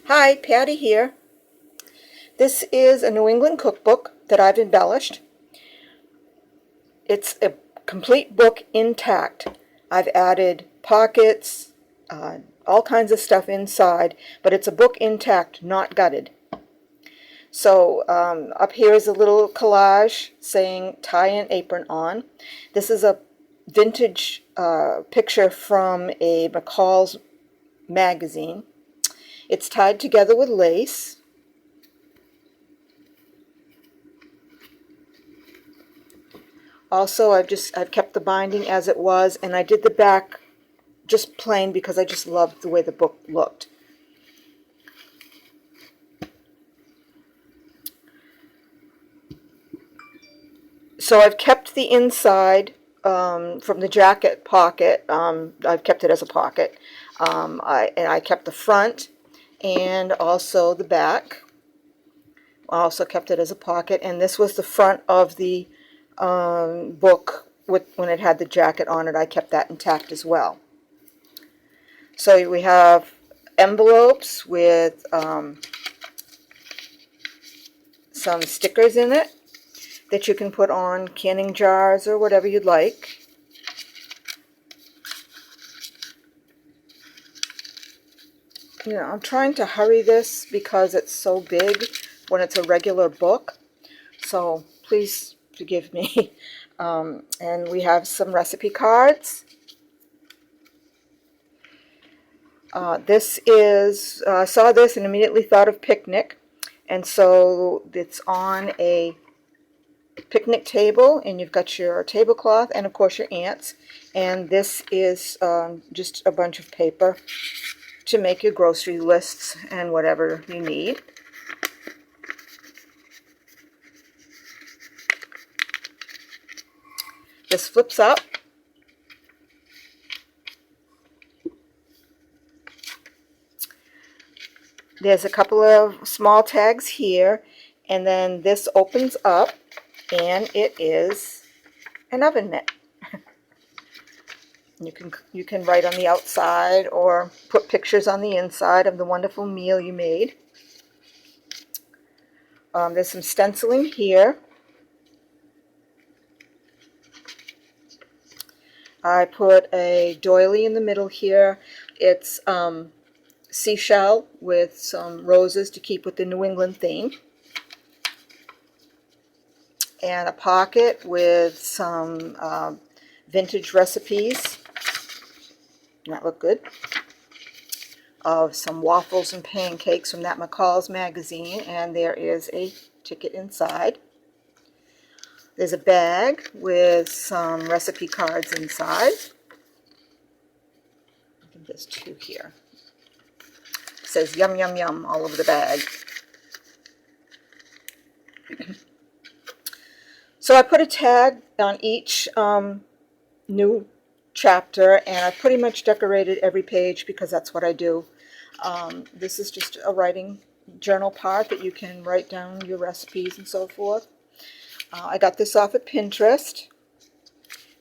Hi, Patty here. This is a New England cookbook that I've embellished. It's a complete book intact. I've added pockets, all kinds of stuff inside, but it's a book intact, not gutted. So up here is a little collage saying tie an apron on. This is a vintage picture from a McCall's magazine. It's tied together with lace. Also, I've kept the binding as it was, and I did the back just plain because I just loved the way the book looked. So I've kept the inside from the jacket pocket. I've kept it as a pocket. I kept the front and also the back. I also kept it as a pocket, and this was the front of the book when it had the jacket on it. I kept that intact as well. So we have envelopes with some stickers in it that you can put on canning jars or whatever you'd like. You know, I'm trying to hurry this because it's so big when it's a regular book, so please forgive me. And we have some recipe cards. I saw this and immediately thought of picnic, and so it's on a picnic table, and you've got your tablecloth and of course your ants, and this is just a bunch of paper to make your grocery lists and whatever you need. This flips up. There's a couple of small tags here, and then this opens up, and it is an oven mitt. You can write on the outside or put pictures on the inside of the wonderful meal you made. There's some stenciling here. I put a doily in the middle here. It's seashell with some roses to keep with the New England theme. And a pocket with some vintage recipes. That look good. Of some waffles and pancakes from that McCall's magazine, and there is a ticket inside. There's a bag with some recipe cards inside. I think there's two here. It says yum yum yum all over the bag. So I put a tag on each new chapter, and I pretty much decorated every page because that's what I do. This is just a writing journal part that you can write down your recipes and so forth. I got this off of Pinterest.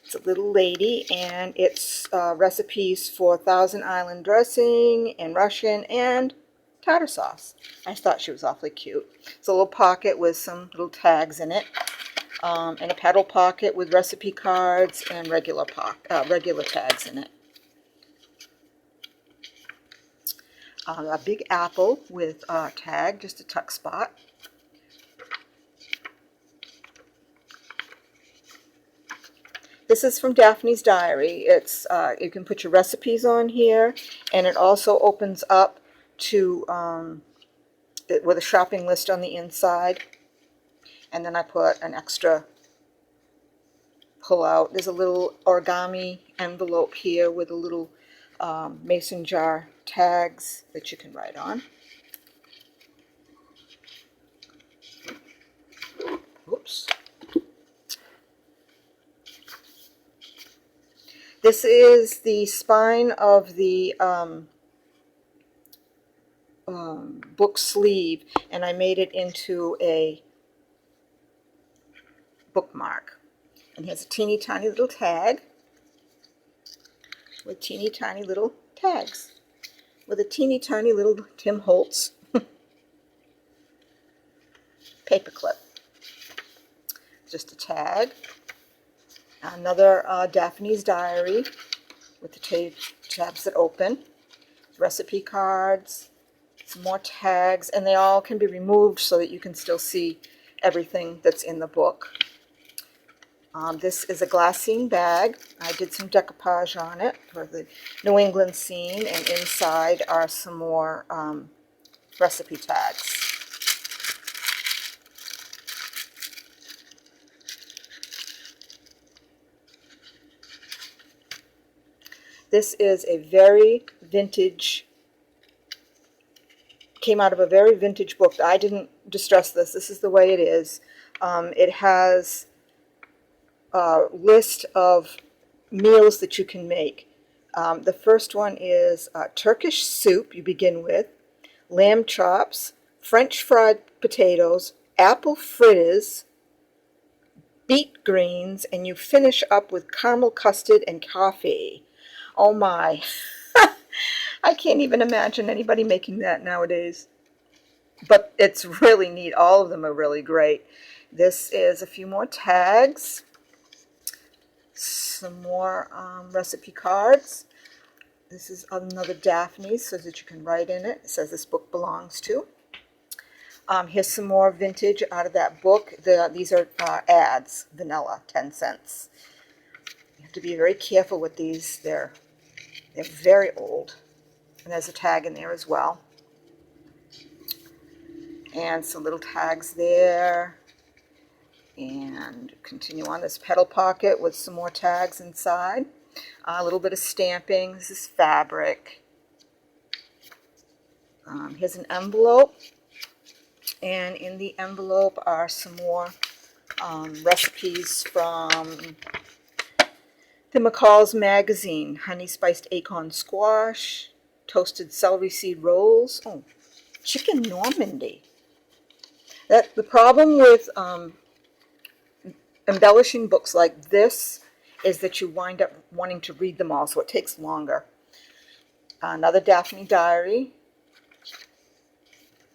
It's a little lady, and it's recipes for Thousand Island dressing and Russian and tartar sauce. I thought she was awfully cute. It's a little pocket with some little tags in it, and a paddle pocket with recipe cards and regular tags in it. A big apple with a tag, just a tuck spot. This is from Daphne's Diary. It's you can put your recipes on here, and it also opens up to with a shopping list on the inside. And then I put an extra pull out. There's a little origami envelope here with a little mason jar tags that you can write on. Oops. This is the spine of the book sleeve, and I made it into a bookmark. And here's a teeny tiny little tag with teeny tiny little tags. with a teeny tiny little Tim Holtz paperclip. Just a tag. Another Daphne's Diary with the tabs that open. Recipe cards, some more tags, and they all can be removed so that you can still see everything that's in the book. This is a glassine bag. I did some decoupage on it for the New England scene, and inside are some more recipe tags. This is a very vintage, came out of a very vintage book. I didn't distress this. This is the way it is. It has a list of meals that you can make. The first one is Turkish soup, you begin with, lamb chops, French fried potatoes, apple fritters, beet greens, and you finish up with caramel custard and coffee. Oh my. I can't even imagine anybody making that nowadays. But it's really neat. All of them are really great. This is a few more tags. Some more recipe cards. This is another Daphne's so that you can write in it. It says this book belongs to. Here's some more vintage out of that book. These are ads, vanilla, 10 cents. You have to be very careful with these. They're very old. And there's a tag in there as well. And some little tags there. And continue on this pedal pocket with some more tags inside. A little bit of stamping. This is fabric. Here's an envelope. And in the envelope are some more recipes from the McCall's magazine. Honey spiced acorn squash, toasted celery seed rolls. Oh, chicken Normandy. The problem with embellishing books like this is that you wind up wanting to read them all, so it takes longer. Another Daphne Diary.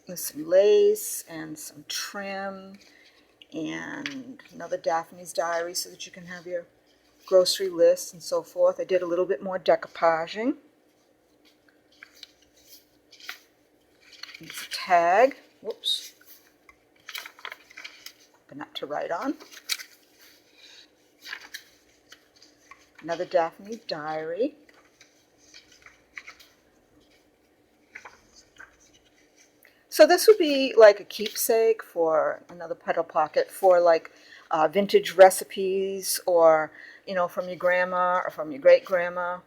With some lace and some trim, and another Daphne's Diary so that you can have your grocery list and so forth. I did a little bit more decoupaging. It's a tag. Whoops. Open up to write on. Another Daphne Diary. So this would be like a keepsake for another pedal pocket for like vintage recipes, or from your grandma or from your great-grandma.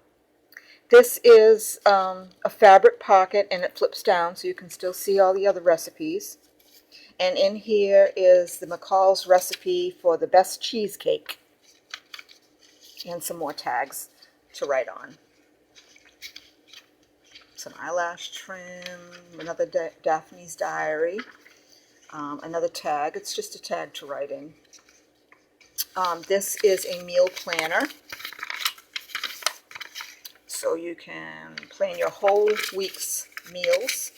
This is a fabric pocket, and it flips down so you can still see all the other recipes. And in here is the McCall's recipe for the best cheesecake, and some more tags to write on. Some eyelash trim, another Daphne's Diary, another tag. It's just a tag to write in. This is a meal planner, so you can plan your whole week's meals.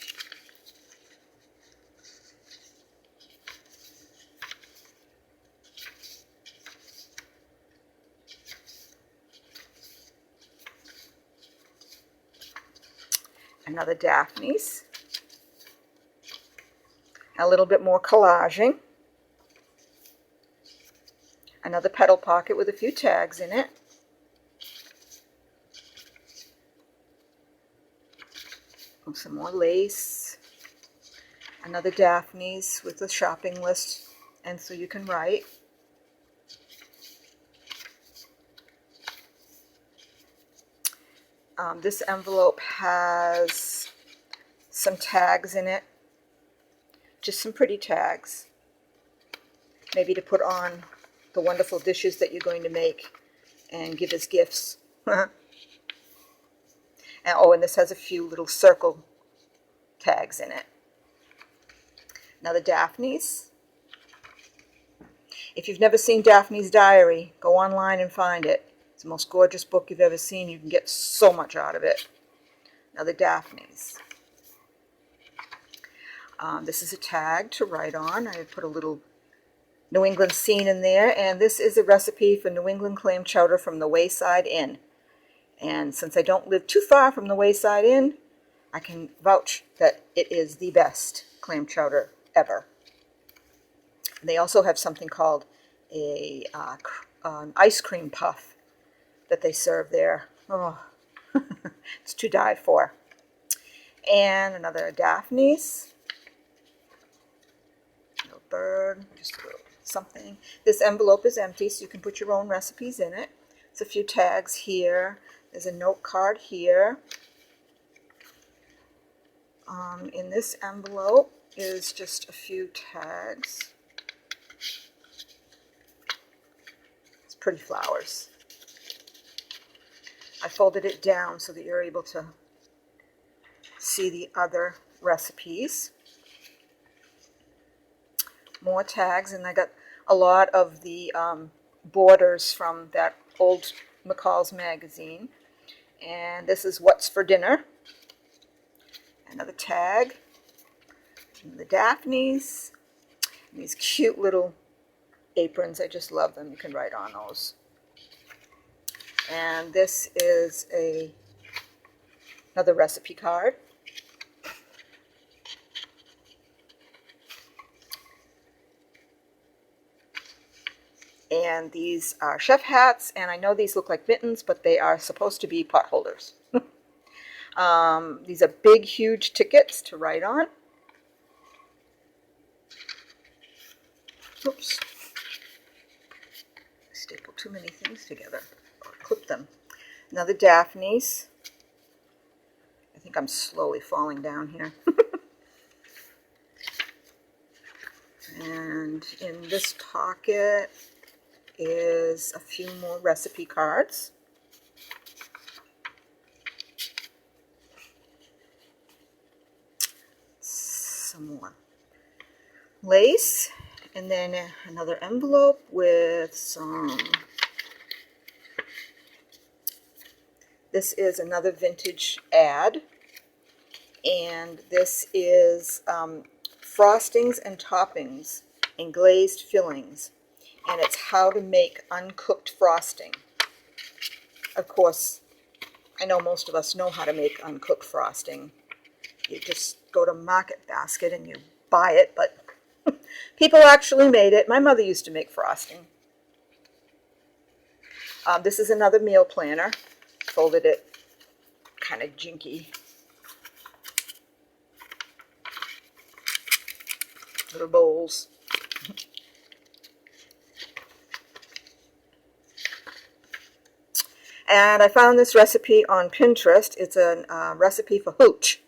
Another Daphne's. A little bit more collaging. Another pedal pocket with a few tags in it. And some more lace. Another Daphne's with a shopping list, and so you can write. This envelope has some tags in it, just some pretty tags, maybe to put on the wonderful dishes that you're going to make and give as gifts. And this has a few little circle tags in it. Another Daphne's. If you've never seen Daphne's Diary, go online and find it. It's the most gorgeous book you've ever seen. You can get so much out of it. Now the Daphnes. This is a tag to write on. I put a little New England scene in there, and this is a recipe for New England clam chowder from the Wayside Inn. And since I don't live too far from the Wayside Inn, I can vouch that it is the best clam chowder ever. And they also have something called an ice cream puff that they serve there. Oh, it's to die for. And another Daphne's. Little bird, just a little something. This envelope is empty, so you can put your own recipes in it. There's a few tags here. There's a note card here. In this envelope is just a few tags. It's pretty flowers. I folded it down so that you're able to see the other recipes. More tags, and I got a lot of the borders from that old McCall's magazine. And this is What's for Dinner. Another tag. The Daphnes. And these cute little aprons. I just love them. You can write on those. And this is another recipe card. And these are chef hats, and I know these look like mittens, but they are supposed to be pot holders. These are big, huge tickets to write on. Oops. I stapled too many things together, or clip them. Now the Daphnes. I think I'm slowly falling down here. And in this pocket is a few more recipe cards. Some more lace, and then another envelope with some. This is another vintage ad, and this is frostings and toppings and glazed fillings, and it's how to make uncooked frosting. Of course, I know most of us know how to make uncooked frosting. You just go to Market Basket and you buy it, but people actually made it. My mother used to make frosting. This is another meal planner. Folded it kind of jinky. Little bowls. And I found this recipe on Pinterest. It's a recipe for hooch.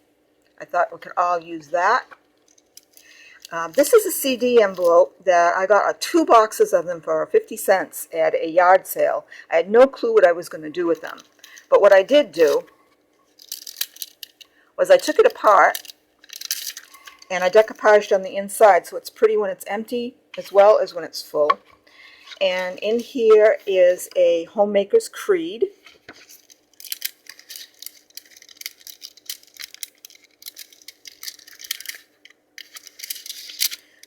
I thought we could all use that. This is a CD envelope that I got 2 boxes of them for 50 cents at a yard sale. I had no clue what I was going to do with them. But what I did do was I took it apart and I decoupaged on the inside, so it's pretty when it's empty as well as when it's full. And in here is a homemaker's creed.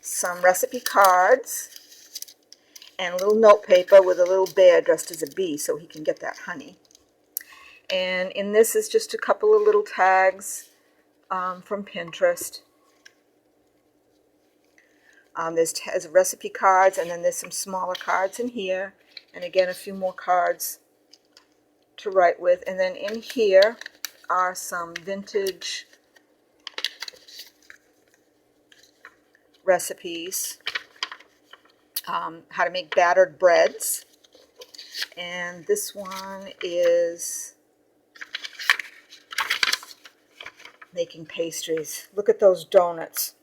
Some recipe cards, and a little note paper with a little bear dressed as a bee so he can get that honey. And in this is just a couple of little tags from Pinterest. There's recipe cards, and then there's some smaller cards in here, and again a few more cards to write with. And then in here are some vintage recipes, how to make battered breads. And this one is making pastries. Look at those donuts.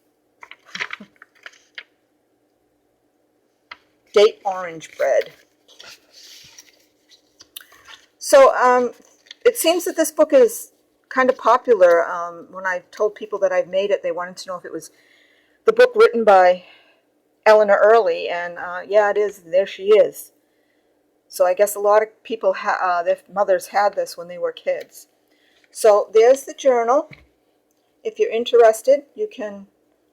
Date orange bread. So it seems that this book is kind of popular. When I told people that I've made it, they wanted to know if it was the book written by Eleanor Early, and yeah, it is. There she is. So I guess a lot of people, their mothers had this when they were kids. So there's the journal. If you're interested, you can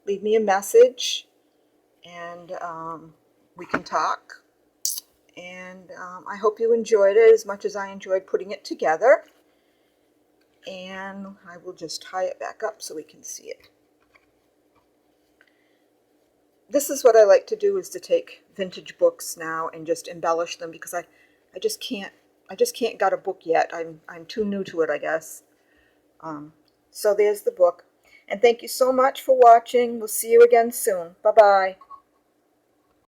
leave me a message, and we can talk. And I hope you enjoyed it as much as I enjoyed putting it together. And I will just tie it back up so we can see it. This is what I like to do, is to take vintage books now and just embellish them, because I just can't got a book yet. I'm too new to it, I guess. So there's the book. And thank you so much for watching. We'll see you again soon. Bye-bye.